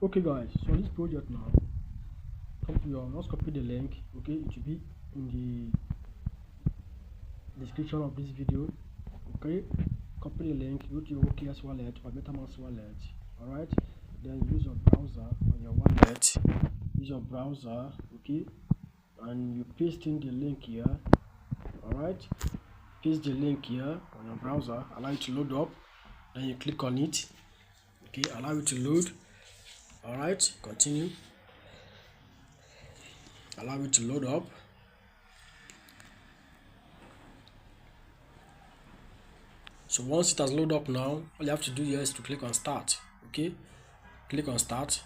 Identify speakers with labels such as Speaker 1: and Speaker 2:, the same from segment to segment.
Speaker 1: Okay guys, so on this project now, just copy the link. Okay, it will be in the description of this video. Okay, copy the link, go to your OKS wallet or MetaMask wallet. Alright, then use your browser on your wallet. Use your browser, okay, and you paste in the link here. Alright, paste the link here on your browser, allow it to load up, then you click on it. Okay, allow it to load. Alright, continue. Allow it to load up. So once it has loaded up now, all you have to do here is to click on start. Okay, click on start.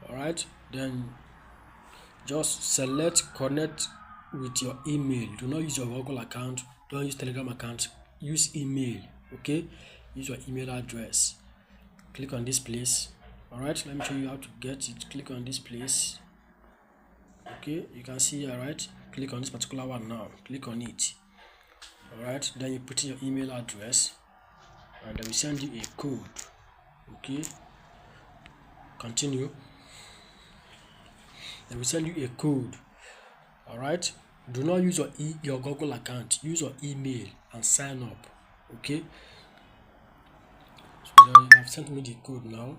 Speaker 1: Alright, then just select connect with your email. Do not use your Google account, don't use Telegram account, use email. Okay, use your email address. Click on this place. Alright, let me show you how to get it. Click on this place. Okay, you can see here, right? Click on this particular one now. Click on it. Alright, then you put in your email address and they will send you a code. Okay, continue. They will send you a code. Alright, do not use your Google account, use your email and sign up. Okay, so they have sent me the code now.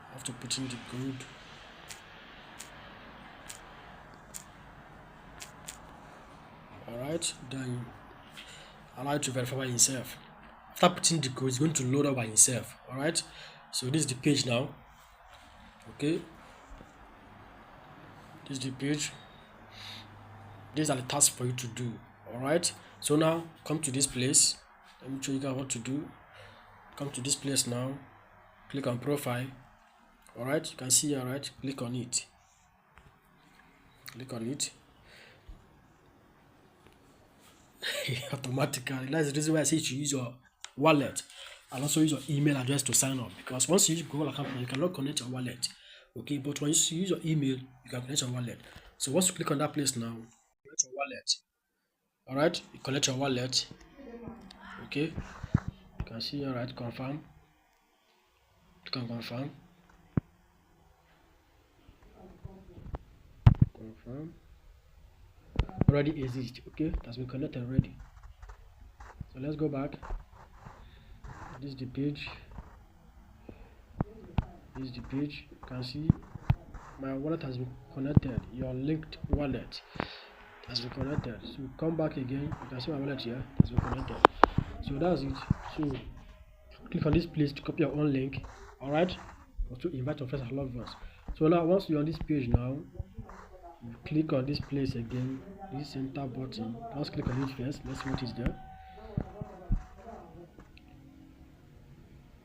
Speaker 1: I have to put in the code. Alright, then allow it to verify by himself. After putting the code, it's going to load up by himself. Alright, so this is the page now. Okay, this is the page. These are the tasks for you to do. Alright, so now come to this place. Let me show you guys what to do. Come to this place now, click on profile. Alright, you can see here, right? Click on it. Click on it. Automatically. That's the reason why I say you should use your wallet and also use your email address to sign up, because once you use Google account, you cannot connect your wallet. Okay, but when you use your email, you can connect your wallet. So once you click on that place now, connect your wallet. Alright, you connect your wallet. Okay, you can see here, right? Confirm. Click on confirm. Confirm. Already exists. Okay, that's been connected already. So let's go back. This is the page. This is the page. You can see my wallet has been connected. Your linked wallet has been connected. So come back again. You can see my wallet here has been connected. So that's it. So click on this place to copy your own link. Alright, or to invite your friends and loved ones. So now once you're on this page now, you click on this place again, this center button. Just click on it first. Let's see what is there.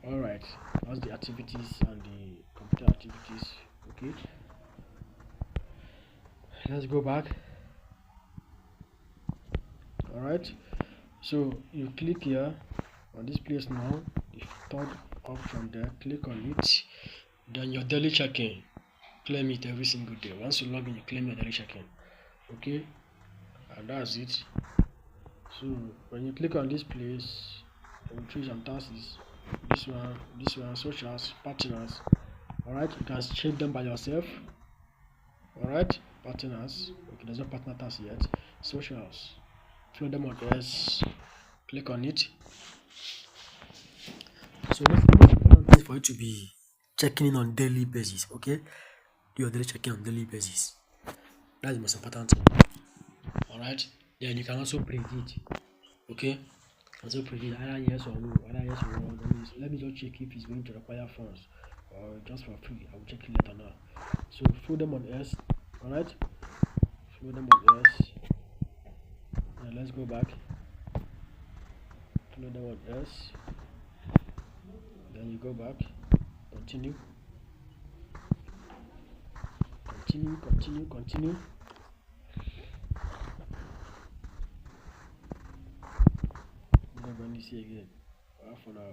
Speaker 1: Alright, that's the activities and the computer activities. Okay, let's go back. Alright, so you click here on this place now, the third option there, click on it. Then your daily check-in, claim it every single day. Once you log in, you claim your daily check-in. Okay, and that's it. So when you click on this place, you choose some tasks. This one, socials, partners. Alright, you can change them by yourself. Alright, partners. Okay, there's no partner task yet. Socials, fill them on S. Click on it. So that's the most important thing for you to be checking in on daily basis. Okay, do your daily check-in on daily basis. That's the most important thing. Alright, then you can also predict. Okay, also predict either yes or no, either yes or no. Let me just check if it's going to require funds or just for free. I will check it later now. So fill them on S. Alright, fill them on S. And let's go back. Fill them on S. Then you go back. Continue. Continue. I'm not going to see again. For now.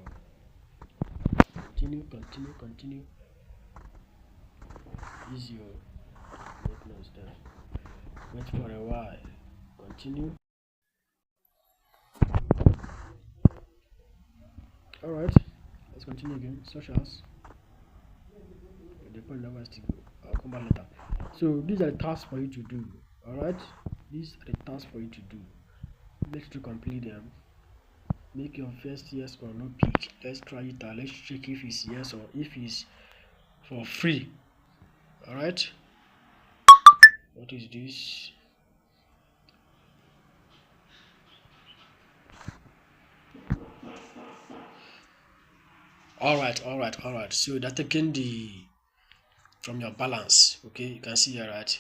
Speaker 1: Continue. Use your maintenance there. Wait for a while. Continue. Alright, let's continue again. Socials. the point never still go. I'll come back later. So these are the tasks for you to do. Alright, these are the tasks for you to do. Make sure to complete them. Make your first yes or no pick. Let's try it out. Let's check if it's yes or if it's for free. Alright, what is this? Alright. So they're taking the from your balance. Okay, you can see here, right?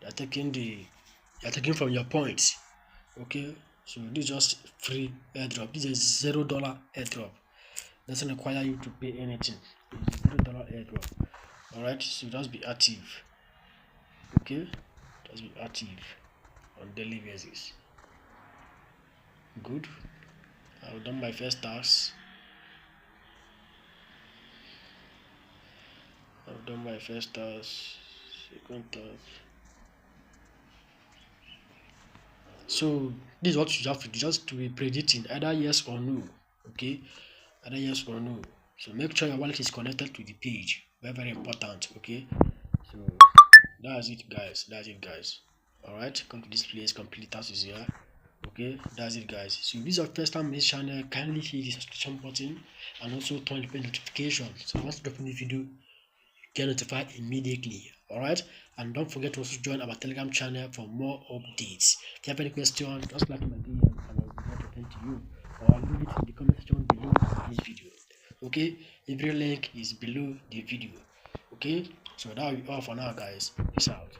Speaker 1: They're taking from your points. Okay, so this is just free airdrop. This is $0 airdrop. Doesn't require you to pay anything. It's $0 airdrop. Alright, so just be active. Okay, just be active on daily basis. Good. I've done my first task. Second task. So this is what you have to do, just to be predicting either yes or no. Okay, either yes or no. So make sure your wallet is connected to the page. Very, very important. Okay, so that's it, guys. All right, come to this place, complete task is here. Okay, that's it, guys. So if this is your first time on this channel, kindly hit the subscription button and also turn on the bell notification. So once you drop a new video, get notified immediately. Alright, and don't forget to also join our Telegram channel for more updates. If you have any question, just like my DM and I'll be glad to attend to you, or leave it in the comment section below this video. Okay, every link is below the video. Okay, so that will be all for now, guys. Peace out.